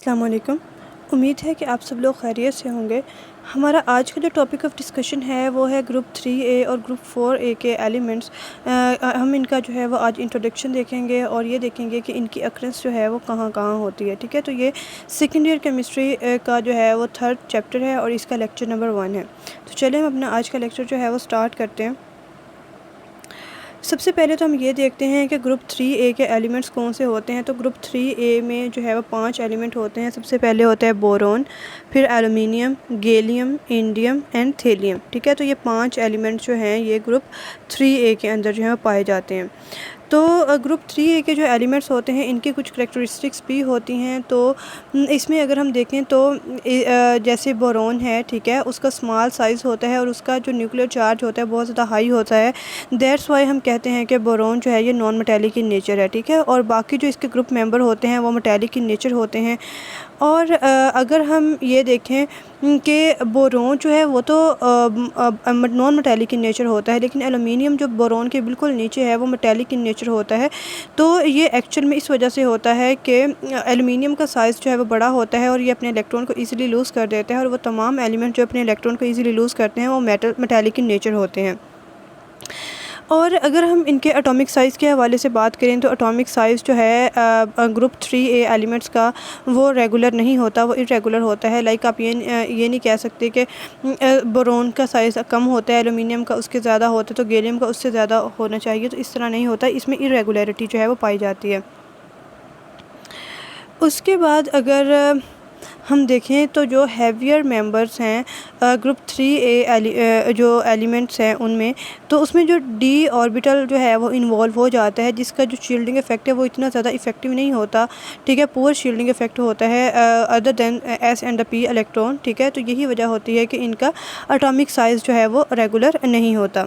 अस्सलाम वालेकुम। उम्मीद है कि आप सब लोग खैरियत से होंगे। हमारा आज का जो टॉपिक ऑफ डिस्कशन है वो है ग्रुप 3A और ग्रुप 4A के एलिमेंट्स। हम इनका जो है वो आज इंट्रोडक्शन देखेंगे और ये देखेंगे कि इनकी अक्रेंस जो है वो कहाँ कहाँ होती है। ठीक है, तो ये सेकेंड ईयर केमिस्ट्री का जो है वो थर्ड चैप्टर है और इसका लेक्चर नंबर 1 है। तो चलिए हम अपना आज का लेक्चर जो है वो स्टार्ट करते हैं। सबसे पहले तो हम ये देखते हैं कि ग्रुप 3A के एलिमेंट्स कौन से होते हैं। तो ग्रुप 3A में जो है वो 5 एलिमेंट होते हैं। सबसे पहले होता है बोरोन, फिर aluminium, gallium, indium and thallium. ठीक है, तो ये 5 एलिमेंट जो हैं ये ग्रुप 3A के अंदर जो है पाए जाते हैं। तो ग्रुप 3A के जो एलिमेंट्स होते हैं इनकी कुछ करेक्टरिस्टिक्स भी होती हैं। तो इसमें अगर हम देखें तो जैसे बोरोन है, ठीक है, उसका स्मॉल साइज़ होता है और उसका जो न्यूक्लियर चार्ज होता है बहुत ज़्यादा हाई होता है। दैट्स वाई हम कहते हैं कि बोरोन जो है ये नॉन मेटालिक इन नेचर है। ठीक है, और बाकी जो इसके ग्रुप मेंबर होते हैं वो मेटालिक इन नेचर होते हैं। और अगर हम ये देखें कि बोरोन जो है वो तो नॉन मेटालिक इन नेचर होता है, लेकिन एलुमिनियम जो बोरोन के बिल्कुल नीचे है वो मेटालिक इन नेचर होता है। तो ये एक्चुअल में इस वजह से होता है कि एलुमिनियम का साइज़ जो है वो बड़ा होता है और ये अपने इलेक्ट्रॉन को ईज़िली लूज़ कर देता है, और वो तमाम एलिमेंट जो अपने इलेक्ट्रॉन को ईज़िली लूज़ करते हैं वो मेटालिक इन नेचर होते हैं। और अगर हम इनके एटॉमिक साइज़ के हवाले से बात करें तो एटॉमिक साइज़ जो है ग्रुप 3A एलिमेंट्स का वो रेगुलर नहीं होता, वो इरेगुलर होता है। लाइक आप ये नहीं कह सकते कि बोरोन का साइज़ कम होता है, एलुमिनियम का उसके ज़्यादा होता है तो गैलियम का उससे ज़्यादा होना चाहिए, तो इस तरह नहीं होता। इसमें इरेगुलरिटी जो है वो पाई जाती है। उसके बाद अगर हम देखें तो जो हैवियर मेंबर्स हैं ग्रुप 3A जो एलिमेंट्स हैं उनमें, तो उसमें जो डी ऑर्बिटल जो है वो इन्वॉल्व हो जाता है, जिसका जो शील्डिंग इफेक्ट है वो इतना ज़्यादा इफेक्टिव नहीं होता। ठीक है, पुअर शील्डिंग इफेक्ट होता है other than S and P electron. ठीक है, तो यही वजह होती है कि इनका एटॉमिक साइज़ जो है वो रेगुलर नहीं होता।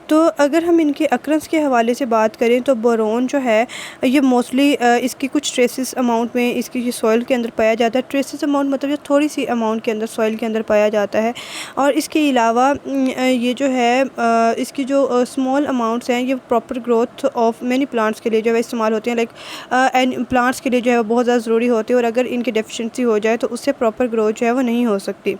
तो अगर हम इनके अक्रंस के हवाले से बात करें तो बोरोन जो है ये मोस्टली इसकी कुछ ट्रेसिस अमाउंट में इसकी सॉइल के अंदर पाया जाता है। ट्रेसिस अमाउंट मतलब ये थोड़ी सी अमाउंट के अंदर सॉइल के अंदर पाया जाता है। और इसके अलावा ये जो है इसकी जो स्मॉल अमाउंट्स हैं ये proper growth of many plants के लिए जो है इस्तेमाल होते हैं। लाइक प्लांट्स के लिए जो है बहुत ज़्यादा ज़रूरी होती है, और अगर इनकी डेफिशिएंसी हो जाए तो उससे प्रॉपर ग्रोथ जो है वो नहीं हो सकती।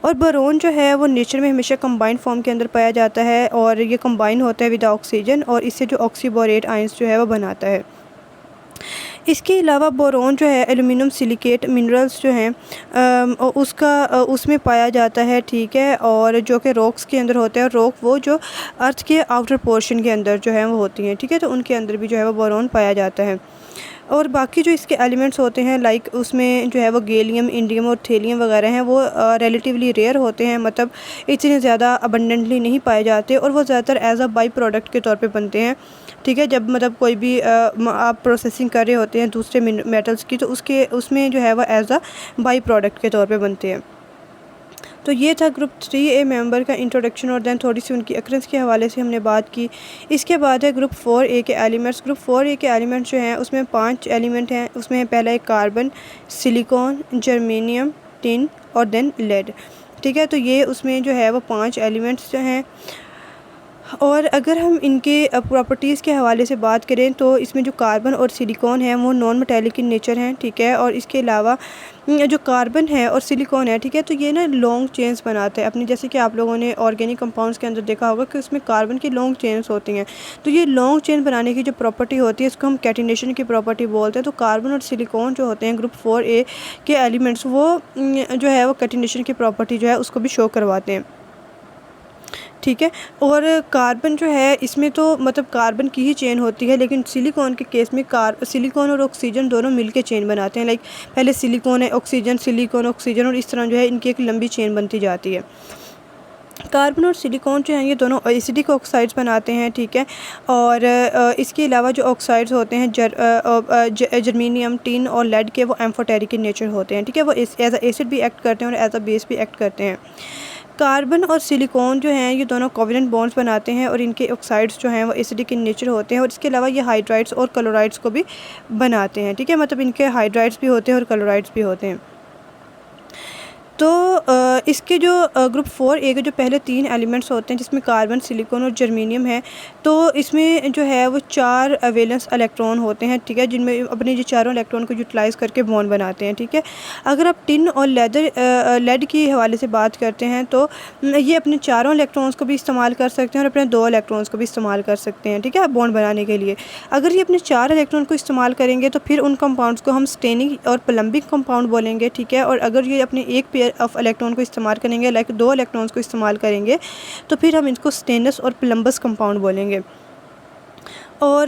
और बोरोन जो है वो नेचर में हमेशा कंबाइंड फॉर्म के अंदर पाया जाता है और ये कंबाइन होता है विद ऑक्सीजन, और इससे जो ऑक्सीबोरेट आयंस जो है वो बनाता है। इसके अलावा बोरोन जो है एल्यूमिनियम सिलिकेट मिनरल्स जो हैं उसमें पाया जाता है। ठीक है, और जो कि रॉक्स के अंदर होता है। रॉक वो जो अर्थ के आउटर पोर्शन के अंदर जो है वो होती हैं। ठीक है, तो उनके अंदर भी जो है वो बोरोन पाया जाता है। और बाकी जो इसके एलिमेंट्स होते हैं लाइक उसमें जो है वो गैलियम, इंडियम और थेलियम वगैरह हैं वो रिलेटिवली रेयर होते हैं, मतलब इतने ज़्यादा अबंडेंटली नहीं पाए जाते, और वो ज़्यादातर एज अ बाई प्रोडक्ट के तौर पे बनते हैं। ठीक है, जब मतलब कोई भी आप प्रोसेसिंग कर रहे होते हैं दूसरे मेटल्स की, तो उसमें जो है वो एज अ बाई प्रोडक्ट के तौर पे बनते हैं। तो ये था ग्रुप 3A मेंबर का इंट्रोडक्शन, और दैन थोड़ी सी उनकी अक्रेंस के हवाले से हमने बात की। इसके बाद है ग्रुप 4A के एलिमेंट्स। ग्रुप 4A के एलिमेंट्स जो हैं उसमें 5 एलिमेंट हैं। उसमें पहला एक कार्बन, सिलिकॉन, जर्मेनियम, टिन और दैन लेड। ठीक है, तो ये उसमें जो है वो 5 एलिमेंट्स जो हैं। और अगर हम इनके प्रॉपर्टीज़ के हवाले से बात करें तो इसमें जो कार्बन और सिलिकॉन है वो नॉन मेटालिक इन नेचर हैं। ठीक है, और इसके अलावा जो कार्बन है और सिलिकॉन है, ठीक है, तो ये ना लॉन्ग चेन्स बनाते हैं अपनी, जैसे कि आप लोगों ने ऑर्गेनिक कंपाउंड्स के अंदर देखा होगा कि उसमें कार्बन की लॉन्ग चेन्स होती हैं। तो ये लॉन्ग चेन बनाने की जो प्रॉपर्टी होती है इसको हम कैटिनेशन की प्रॉपर्टी बोलते हैं। तो कार्बन और सिलिकॉन जो होते हैं ग्रुप 4A के एलिमेंट्स वो जो है वो कैटिनेशन की प्रॉपर्टी जो है उसको भी शो करवाते हैं। ठीक है, और कार्बन जो है इसमें तो मतलब कार्बन की ही चेन होती है, लेकिन सिलिकॉन के केस में सिलिकॉन और ऑक्सीजन दोनों मिलके चेन बनाते हैं। लाइक पहले सिलिकॉन है, ऑक्सीजन, सिलिकॉन, ऑक्सीजन, और इस तरह जो है इनकी एक लंबी चेन बनती जाती है। कार्बन और सिलिकॉन जो हैं ये दोनों एसिडिक ऑक्साइड्स बनाते हैं। ठीक है, और इसके अलावा जो ऑक्साइड्स होते हैं जर्मेनियम, टिन और लेड के, वो एम्फोटेरिक इन नेचर होते हैं। ठीक है, वो एज अ एसिड भी एक्ट करते हैं और एज अ बेस भी एक्ट करते हैं। कार्बन और सिलिकॉन जो हैं ये दोनों कोवेलेंट बॉन्ड्स बनाते हैं और इनके ऑक्साइड्स जो हैं वो एसिडिक इन नेचर होते हैं, और इसके अलावा ये हाइड्राइड्स और क्लोराइड्स को भी बनाते हैं। ठीक है, मतलब इनके हाइड्राइड्स भी होते हैं और क्लोराइड्स भी होते हैं। तो इसके जो ग्रुप 4A के जो पहले 3 एलिमेंट्स होते हैं जिसमें कार्बन, सिलिकॉन और जर्मेनियम है, तो इसमें जो है वो 4 वैलेंस इलेक्ट्रॉन होते हैं, ठीक है, जिनमें अपने जो चारों इलेक्ट्रॉन को यूटिलाइज़ करके बॉन्ड बनाते हैं, ठीक है। अगर आप टिन और लेड के हवाले से बात करते हैं तो ये अपने चारों इलेक्ट्रॉन्स को भी इस्तेमाल कर सकते हैं और अपने 2 इलेक्ट्रॉन्स को भी इस्तेमाल कर सकते हैं, ठीक है, बॉन्ड बनाने के लिए। अगर ये अपने 4 इलेक्ट्रॉन को इस्तेमाल करेंगे तो फिर उन कंपाउंड्स को हम स्टेनिंग और प्लम्बिंग कंपाउंड बोलेंगे, ठीक है। और अगर ये अपने एक पेयर ऑफ इलेक्ट्रॉन को इस्तेमाल करेंगे, लाइक 2 इलेक्ट्रॉन्स को इस्तेमाल करेंगे, तो फिर हम इसको स्टेनस और प्लम्बस कंपाउंड बोलेंगे। और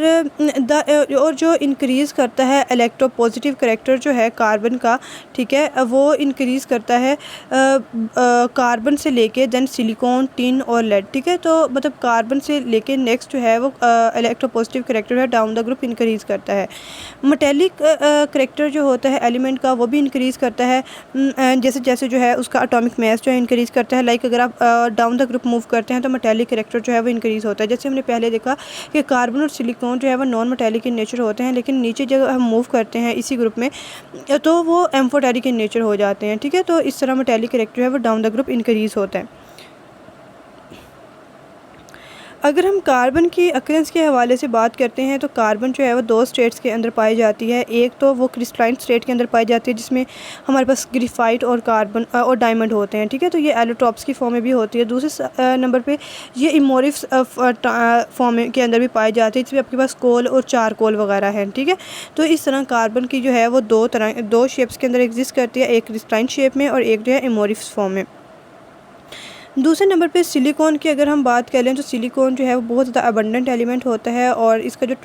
जो इंक्रीज़ करता है इलेक्ट्रोपॉजिटिव करैक्टर जो है कार्बन का, ठीक है, वो इंक्रीज़ करता है कार्बन से लेके देन सिलिकॉन, टिन और लेड, ठीक है। तो मतलब कार्बन से लेके नेक्स्ट जो है वो इलेक्ट्रोपॉजिटिव करैक्टर है डाउन द ग्रुप इंक्रीज़ करता है। मेटेलिक करैक्टर जो होता है एलिमेंट का वो भी इंक्रीज़ करता है जैसे जैसे जो है उसका एटॉमिक मास जो है इंक्रीज़ करता है। लाइक अगर आप डाउन द ग्रुप मूव करते हैं तो मेटेलिक करैक्टर जो है वो इंक्रीज़ होता है। जैसे हमने पहले देखा कि कार्बन और सिलिकॉन जो है वो नॉन मेटेलिक इन नेचर होते हैं, लेकिन नीचे जब हम मूव करते हैं इसी ग्रुप में तो वो एम्फोटेरिक इन नेचर हो जाते हैं, ठीक है। तो इस तरह मेटेलिक करैक्टर है वो डाउन द ग्रुप इंक्रीज़ होता है। अगर हम कार्बन की अक्रेंस के हवाले से बात करते हैं तो कार्बन जो है वो 2 स्टेट्स के अंदर पाई जाती है। एक तो वो क्रिस्टलाइन स्टेट के अंदर पाई जाती है जिसमें हमारे पास ग्रेफाइट और कार्बन और डायमंड होते हैं, ठीक है, तो ये एलोट्रॉप्स की फॉर्म में भी होती है। दूसरे नंबर पे ये इमोरिफ्स फॉर्म के अंदर भी पाई जाती है जिसमें आपके पास कोल और चारकोल वगैरह हैं, ठीक है। तो इस तरह कार्बन की जो है वो 2 शेप्स के अंदर एग्जिस्ट करती है, एक क्रिस्टलाइन शेप में और एक जो है इमोरिफ्स फॉर्म में। दूसरे नंबर पे सिलिकॉन की अगर हम बात करें तो सिलिकॉन जो है वो बहुत ज़्यादा अबंडेंट एलिमेंट होता है और इसका जो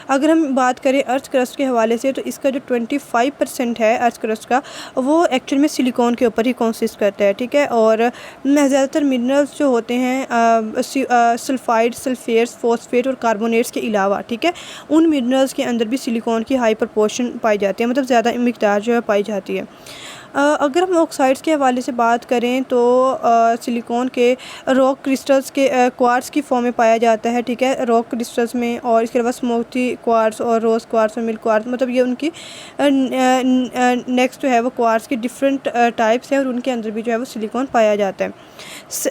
अगर हम बात करें अर्थ क्रस्ट के हवाले से तो इसका जो 25% है अर्थ क्रस्ट का वो एक्चुअल में सिलिकॉन के ऊपर ही कंसिस्ट करता है, ठीक है। और ज़्यादातर मिनरल्स जो होते हैं सल्फाइड, सल्फेट्स, फॉस्फेट और कार्बोनेट्स के अलावा, ठीक है, उन मिनरल्स के अंदर भी सिलिकॉन की हाई प्रपोर्शन पाई जाती है, मतलब ज़्यादा मिकदार जो है पाई जाती है। अगर हम ऑक्साइड्स के हवाले से बात करें तो सिलिकॉन के रॉक क्रिस्टल्स के क्वार्ट्स की फॉर्म में पाया जाता है, ठीक है, रॉक क्रिस्टल्स में। और इसके अलावा स्मोकी क्वार्ट्स और रोज़ क्वार्ट्स और मिल्क क्वार्ट्स, मतलब ये उनकी नेक्स्ट जो है वो क्वार्ट्स की डिफरेंट टाइप्स है और उनके अंदर भी जो है वो सिलिकॉन पाया जाता है।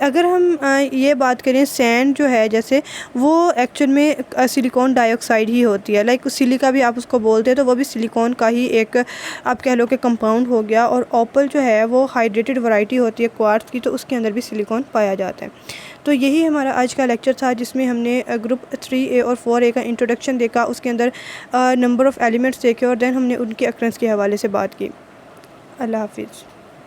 अगर हम ये बात करें सैंड जो है जैसे वो एक्चुअल में सिलिकॉन डाइऑक्साइड ही होती है, लाइक सिलिका भी आप उसको बोलते हैं, तो वो भी सिलिकॉन का ही एक आप कह लो कि कंपाउंड हो गया। और ओपल जो है वो हाइड्रेटेड वैरायटी होती है क्वार्ट्ज की, तो उसके अंदर भी सिलिकॉन पाया जाता है। तो यही हमारा आज का लेक्चर था जिसमें हमने ग्रुप 3A और 4A का इंट्रोडक्शन देखा, उसके अंदर नंबर ऑफ़ एलिमेंट्स देखे और देन हमने उनके अक्रेंस के हवाले से बात की। अल्लाह हाफिज़।